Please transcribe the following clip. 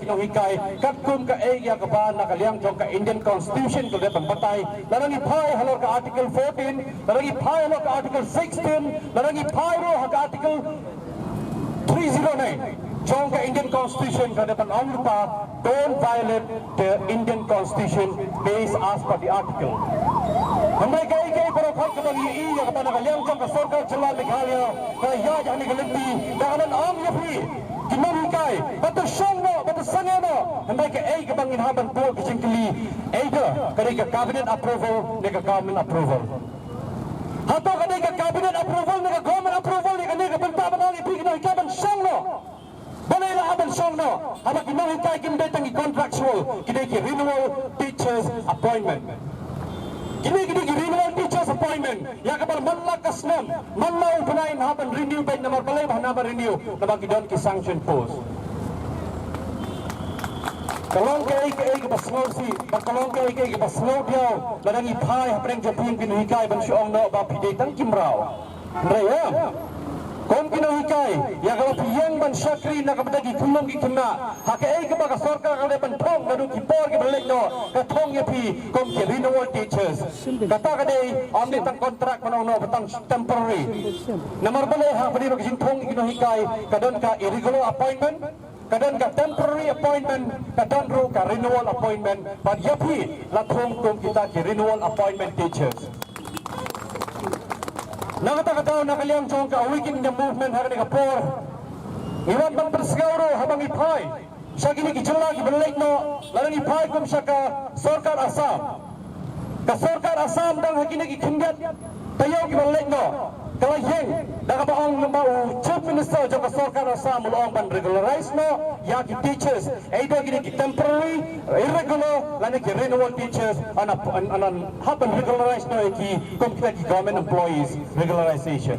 kinohikai katkum ka aya ka ba nakaliang jong ka Indian Constitution ko depan batay larangi phai halor ka Article 14 larangi phai halor ka Article 16 larangi phai ro ka Article 309 jong ka Indian Constitution ka depan lupa don't violate the Indian Constitution based as per the article. Hambay kay pero khol ka bang iya ka nakaliang jong ka sarkar chala Meghalaya ka ya jani galimpi dakanan am yafi kinohikai batu shongno batu sangeno hambay kay ka bang inhaban po kisingkili eiga kay ka cabinet approval ne ka government approval hato kay ka cabinet approval ne ka government approval ne ka banta banang ipi kinohikai ban shongno balay laban shongno haba kinohikai kimday tangi contractual kay renewal teachers appointment Kini renewal teachers appointment ya kapal manla kasnam manla upunain haban renew by namar balay bahana renew nabagi don ki sanction post kalong kay basngaw si kalong kay basngaw dia ladangi phai hapreng japin kinihikai ban siong no ba pide tang kimraw raya kon kinohikai ya kalau piyang ban syakri na kabdagi kumong gikuna hakai ka baga sarkar ka ban thong nadu ki por ki balek no ka thong ye pi kom ki renewal teachers kata ka dei amni tang kontrak kono no batang temporary namar balai ha bani ro kising thong kinohikai kadon ka irregular appointment kadon ka temporary appointment kadon ro ka renewal appointment but ye pi la thong kom kita ki renewal appointment teachers nakatao nakaliang chong ka awikin niya movement hari ni kapor iwan bang persegawro habang ipay siya gini gijala gibalalik no larang ipay kum siya ka sarkar Assam dang hagini gikinggat tayo gibalalik no kalayeng nakabaong namau chief minister jong ka sarkar Assam mulong ban regularize no yaki teachers eido gini temporary irregular lani ki renewal teachers anan happen regularize no ki kum kita ki government employees regularization